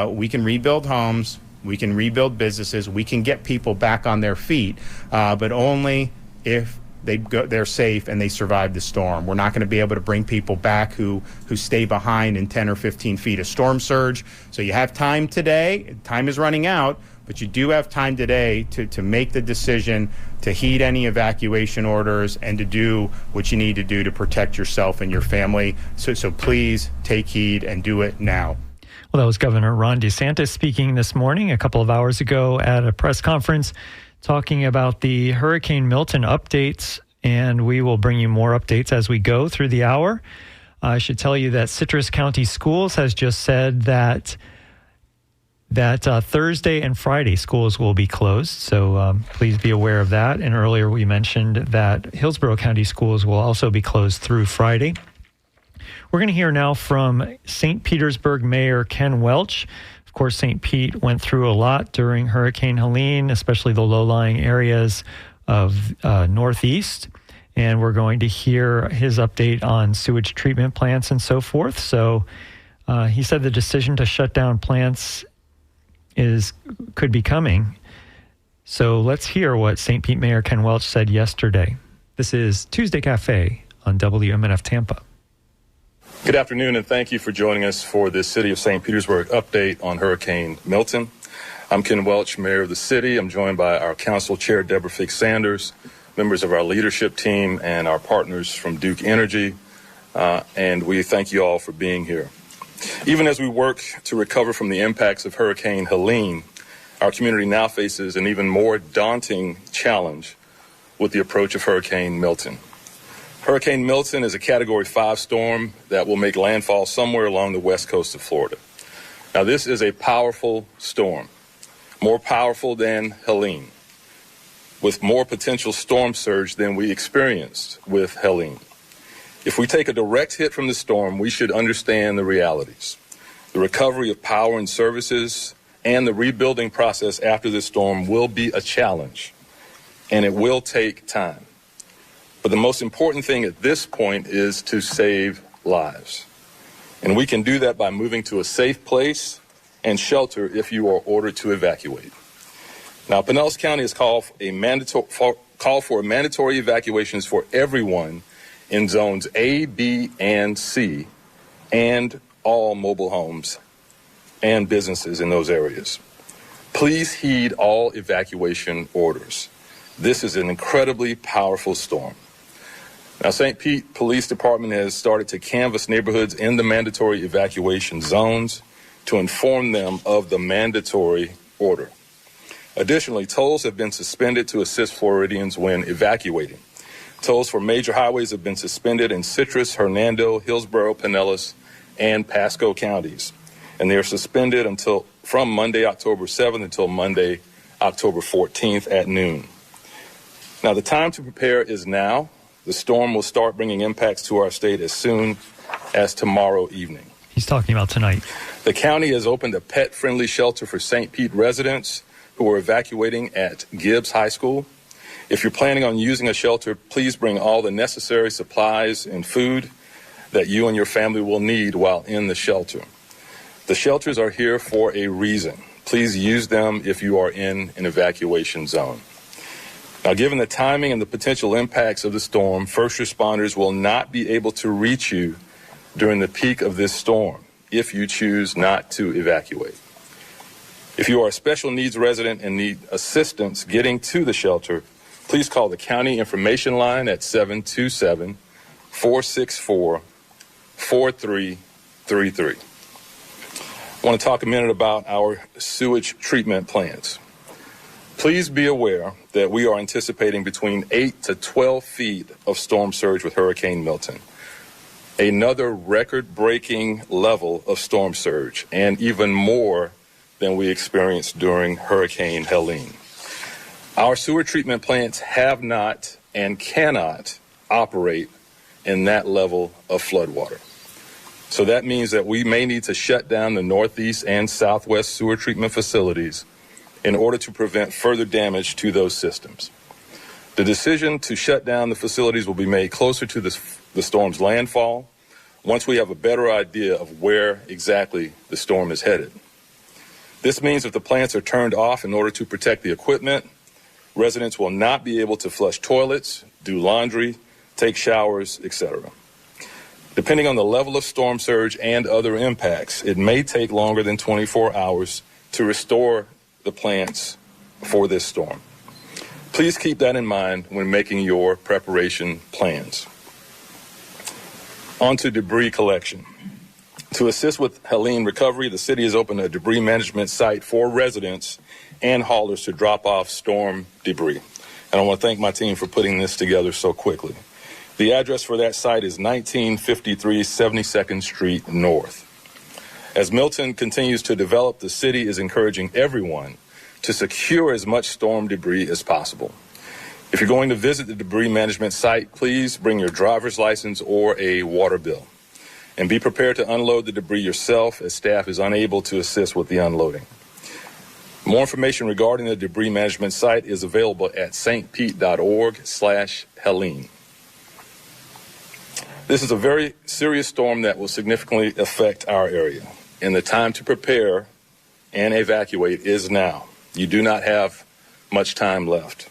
Speaker 3: we can rebuild homes, we can rebuild businesses, we can get people back on their feet, but only if they're safe and they survive the storm. We're not going to be able to bring people back who stay behind in 10 or 15 feet of storm surge. So you have time today. Time is running out, but you do have time today to make the decision to heed any evacuation orders and to do what you need to do to protect yourself and your family. So please take heed and do it now.
Speaker 1: Well, that was Governor Ron DeSantis speaking this morning, a couple of hours ago at a press conference, talking about the Hurricane Milton updates, and we will bring you more updates as we go through the hour. I should tell you that Citrus County Schools has just said that Thursday and Friday schools will be closed, so please be aware of that. And earlier we mentioned that Hillsborough County schools will also be closed through Friday. We're going to hear now from St. Petersburg Mayor Ken Welch. Of course, St. Pete went through a lot during Hurricane Helene, especially the low-lying areas of Northeast. And we're going to hear his update on sewage treatment plants and so forth. So he said the decision to shut down plants could be coming. So let's hear what St. Pete Mayor Ken Welch said yesterday. This is Tuesday Cafe on WMNF Tampa.
Speaker 5: Good afternoon, and thank you for joining us for this City of St. Petersburg update on Hurricane Milton. I'm Ken Welch, Mayor of the city. I'm joined by our Council Chair, Deborah Fix-Sanders, members of our leadership team, and our partners from Duke Energy, and we thank you all for being here. Even as we work to recover from the impacts of Hurricane Helene, our community now faces an even more daunting challenge with the approach of Hurricane Milton. Hurricane Milton is a Category 5 storm that will make landfall somewhere along the west coast of Florida. Now, this is a powerful storm, more powerful than Helene, with more potential storm surge than we experienced with Helene. If we take a direct hit from the storm, we should understand the realities. The recovery of power and services and the rebuilding process after this storm will be a challenge, and it will take time. But the most important thing at this point is to save lives. And we can do that by moving to a safe place and shelter if you are ordered to evacuate. Now, Pinellas County has called for mandatory evacuations for everyone in zones A, B, and C, and all mobile homes and businesses in those areas. Please heed all evacuation orders. This is an incredibly powerful storm. Now, St. Pete Police Department has started to canvass neighborhoods in the mandatory evacuation zones to inform them of the mandatory order. Additionally, tolls have been suspended to assist Floridians when evacuating. Tolls for major highways have been suspended in Citrus, Hernando, Hillsborough, Pinellas, and Pasco counties. And they are suspended from Monday, October 7th until Monday, October 14th at noon. Now, the time to prepare is now. The storm will start bringing impacts to our state as soon as tomorrow evening.
Speaker 1: He's talking about tonight.
Speaker 5: The county has opened a pet-friendly shelter for St. Pete residents who are evacuating at Gibbs High School. If you're planning on using a shelter, please bring all the necessary supplies and food that you and your family will need while in the shelter. The shelters are here for a reason. Please use them if you are in an evacuation zone. Now, given the timing and the potential impacts of the storm, first responders will not be able to reach you during the peak of this storm if you choose not to evacuate. If you are a special needs resident and need assistance getting to the shelter, please call the county information line at 727-464-4333. I want to talk a minute about our sewage treatment plants. Please be aware that we are anticipating between 8 to 12 feet of storm surge with Hurricane Milton. Another record-breaking level of storm surge, and even more than we experienced during Hurricane Helene. Our sewer treatment plants have not and cannot operate in that level of floodwater. So that means that we may need to shut down the northeast and southwest sewer treatment facilities in order to prevent further damage to those systems. The decision to shut down the facilities will be made closer to the storm's landfall once we have a better idea of where exactly the storm is headed. This means if the plants are turned off in order to protect the equipment, residents will not be able to flush toilets, do laundry, take showers, etc. Depending on the level of storm surge and other impacts, it may take longer than 24 hours to restore the plants for this storm. Please keep that in mind when making your preparation plans. On to debris collection. To assist with Helene recovery, the city has opened a debris management site for residents and haulers to drop off storm debris. And I want to thank my team for putting this together so quickly. The address for that site is 1953 72nd Street North. As Milton continues to develop, the city is encouraging everyone to secure as much storm debris as possible. If you're going to visit the debris management site, please bring your driver's license or a water bill. And be prepared to unload the debris yourself, as staff is unable to assist with the unloading. More information regarding the debris management site is available at stpete.org/Helene. This is a very serious storm that will significantly affect our area, and the time to prepare and evacuate is now. You do not have much time left.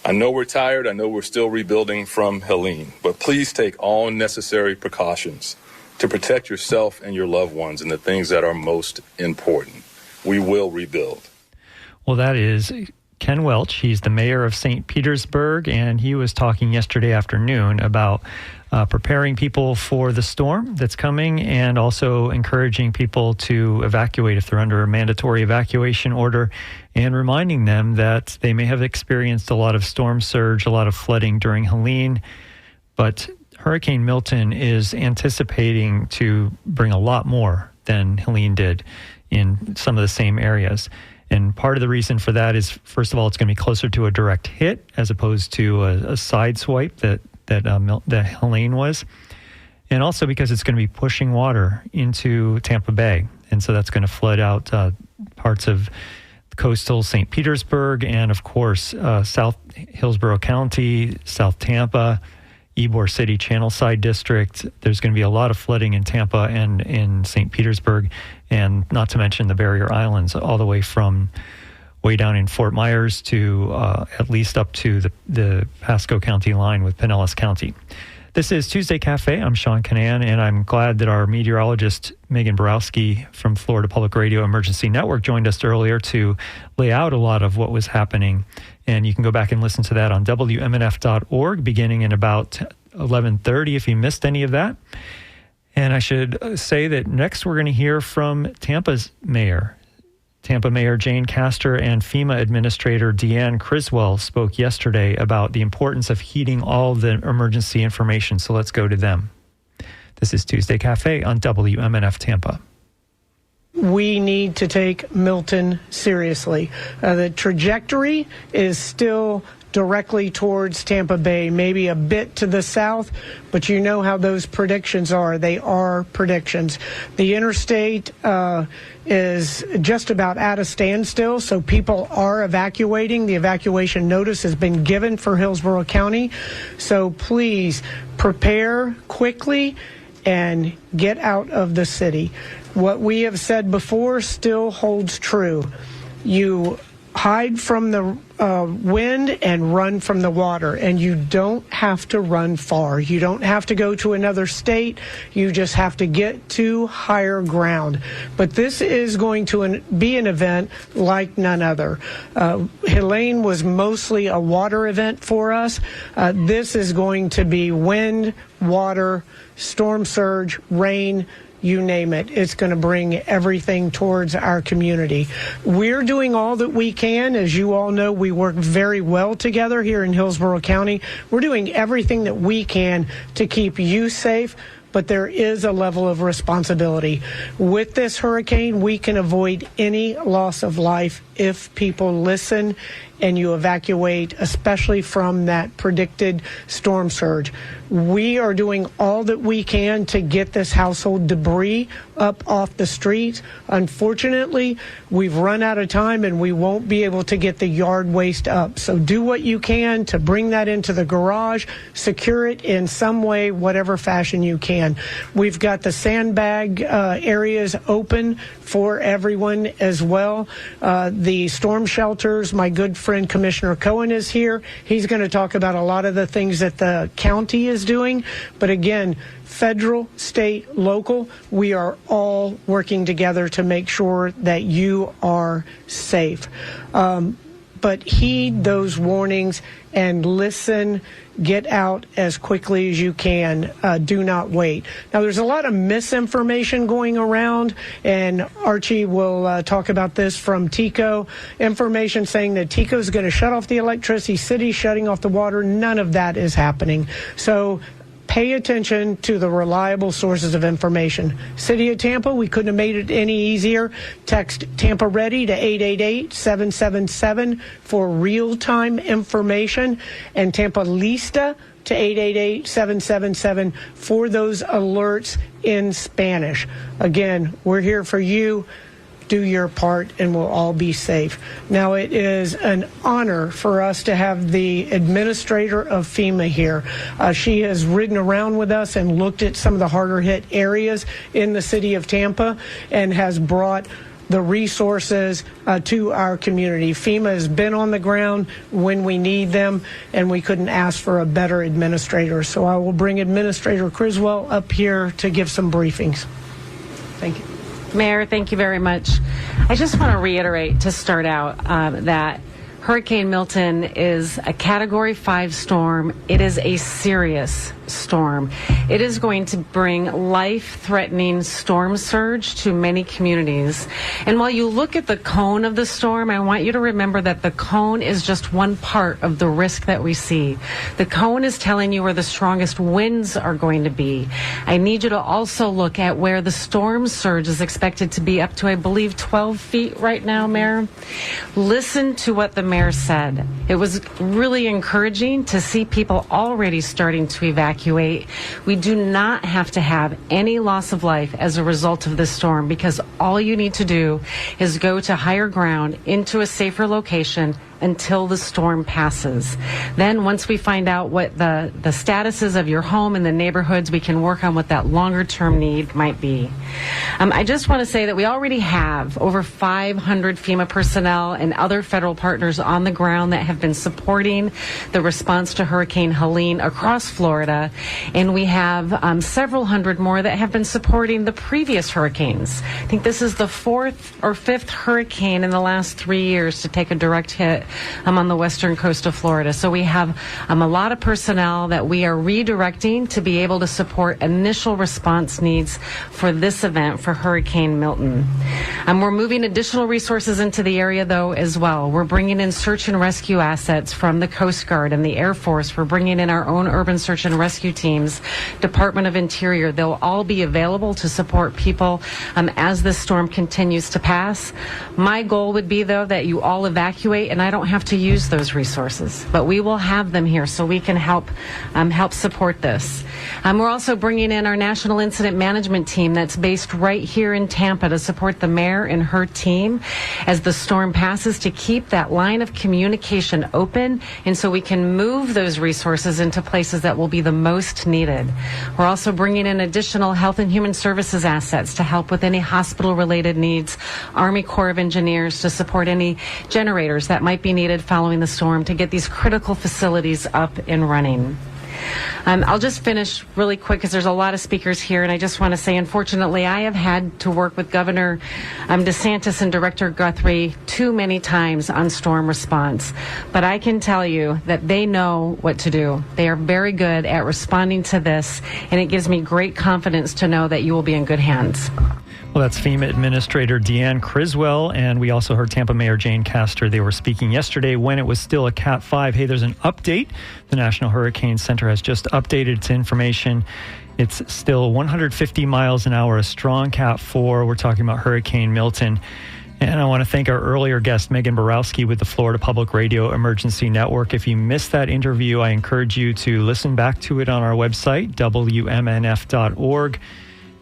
Speaker 5: I know we're tired. I know we're still rebuilding from Helene, but please take all necessary precautions to protect yourself and your loved ones and the things that are most important. We will rebuild.
Speaker 1: Well, that is Ken Welch. He's the mayor of St. Petersburg, and he was talking yesterday afternoon about preparing people for the storm that's coming and also encouraging people to evacuate if they're under a mandatory evacuation order, and reminding them that they may have experienced a lot of storm surge, a lot of flooding during Helene, but Hurricane Milton is anticipating to bring a lot more than Helene did in some of the same areas. And part of the reason for that is, first of all, it's going to be closer to a direct hit as opposed to a side swipe that Helene was. And also because it's going to be pushing water into Tampa Bay. And so that's going to flood out parts of coastal St. Petersburg and, of course, South Hillsborough County, South Tampa, Ybor City, Channelside District. There's going to be a lot of flooding in Tampa and in St. Petersburg, and not to mention the Barrier Islands, all the way from way down in Fort Myers to at least up to the Pasco County line with Pinellas County. This is Tuesday Cafe. I'm Sean Canan, and I'm glad that our meteorologist, Megan Borowski from Florida Public Radio Emergency Network, joined us earlier to lay out a lot of what was happening. And you can go back and listen to that on WMNF.org beginning in about 11:30 if you missed any of that. And I should say that next we're going to hear from Tampa's mayor. Tampa Mayor Jane Castor and FEMA Administrator Deanne Criswell spoke yesterday about the importance of heeding all the emergency information. So let's go to them. This is Tuesday Cafe on WMNF Tampa.
Speaker 6: We need to take Milton seriously. The trajectory is still directly towards Tampa Bay, maybe a bit to the south, but you know how those predictions are. They are predictions. The interstate is just about at a standstill, so people are evacuating. The evacuation notice has been given for Hillsborough County, so please prepare quickly and get out of the city. What we have said before still holds true. You hide from the wind and run from the water, and you don't have to run far. You don't have to go to another state. You just have to get to higher ground. But this is going to be an event like none other. Helene was mostly a water event for us. This is going to be wind, water, storm surge, rain, you name it. It's going to bring everything towards our community. We're doing all that we can. As you all know, we work very well together here in Hillsborough County. We're doing everything that we can to keep you safe, but there is a level of responsibility. With this hurricane, we can avoid any loss of life if people listen and you evacuate, especially from that predicted storm surge. We are doing all that we can to get this household debris up off the streets. Unfortunately, we've run out of time and we won't be able to get the yard waste up. So do what you can to bring that into the garage, secure it in some way, whatever fashion you can. We've got the sandbag areas open for everyone as well. The storm shelters, my good friend Commissioner Cohen is here. He's going to talk about a lot of the things that the county is doing. But again, federal, state, local, we are all working together to make sure that you are safe. But heed those warnings and listen. Get out as quickly as you can. Do not wait. Now, there's a lot of misinformation going around, and Archie will talk about this from TECO. Information saying that TECO is going to shut off the electricity, city shutting off the water. None of that is happening. So pay attention to the reliable sources of information. City of Tampa, we couldn't have made it any easier. Text Tampa Ready to 888-777 for real-time information, and Tampa Lista to 888-777 for those alerts in Spanish. Again, we're here for you. Do your part and we'll all be safe. Now, it is an honor for us to have the administrator of FEMA here. She has ridden around with us and looked at some of the harder hit areas in the city of Tampa and has brought the resources to our community. FEMA has been on the ground when we need them, and we couldn't ask for a better administrator. So I will bring Administrator Criswell up here to give some briefings. Thank you.
Speaker 7: Mayor, thank you very much. I just want to reiterate to start out that Hurricane Milton is a Category 5 storm. It is a serious storm. It is going to bring life-threatening storm surge to many communities. And while you look at the cone of the storm, I want you to remember that the cone is just one part of the risk that we see. The cone is telling you where the strongest winds are going to be. I need you to also look at where the storm surge is expected to be, up to, I believe, 12 feet right now, Mayor. Listen to what the mayor said. It was really encouraging to see people already starting to evacuate. We do not have to have any loss of life as a result of this storm, because all you need to do is go to higher ground, into a safer location, until the storm passes. Then once we find out what the status is of your home and the neighborhoods, we can work on what that longer term need might be. I just want to say that we already have over 500 FEMA personnel and other federal partners on the ground that have been supporting the response to Hurricane Helene across Florida, and we have several hundred more that have been supporting the previous hurricanes. I think this is the 4th or 5th hurricane in the last 3 years to take a direct hit on the western coast of Florida. So we have a lot of personnel that we are redirecting to be able to support initial response needs for this event, for Hurricane Milton. We're moving additional resources into the area, though, as well. We're bringing in search and rescue assets from the Coast Guard and the Air Force. We're bringing in our own urban search and rescue teams, Department of Interior. They'll all be available to support people as this storm continues to pass. My goal would be, though, that you all evacuate, and I don't have to use those resources, but we will have them here so we can help support this. We're also bringing in our National Incident Management Team that's based right here in Tampa to support the mayor and her team as the storm passes, to keep that line of communication open, and so we can move those resources into places that will be the most needed. We're also bringing in additional Health and Human Services assets to help with any hospital-related needs, Army Corps of Engineers to support any generators that might be needed following the storm to get these critical facilities up and running. I'll just finish really quick because there's a lot of speakers here, and I just want to say, unfortunately, I have had to work with Governor DeSantis and Director Guthrie too many times on storm response. But I can tell you that they know what to do. They are very good at responding to this, and it gives me great confidence to know that you will be in good hands.
Speaker 1: Well, that's FEMA Administrator Deanne Criswell, and we also heard Tampa Mayor Jane Castor. They were speaking yesterday when it was still a Cat 5. Hey, there's an update. The National Hurricane Center has just updated its information. It's still 150 miles an hour, a strong Cat 4. We're talking about Hurricane Milton. And I want to thank our earlier guest, Megan Borowski with the Florida Public Radio Emergency Network. If you missed that interview, I encourage you to listen back to it on our website, WMNF.org.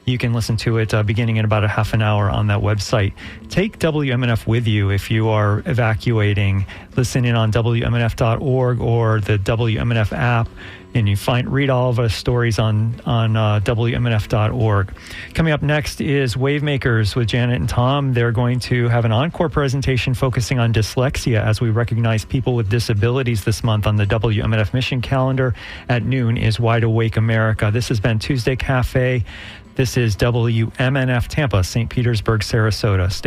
Speaker 1: You can listen to it beginning in about a half an hour on that website. Take WMNF with you if you are evacuating. Listen in on WMNF.org or the WMNF app, and you read all of our stories on WMNF.org. Coming up next is Wavemakers with Janet and Tom. They're going to have an encore presentation focusing on dyslexia as we recognize people with disabilities this month. On the WMNF mission calendar at noon is Wide Awake America. This has been Tuesday Cafe. This is WMNF Tampa, St. Petersburg, Sarasota. Stay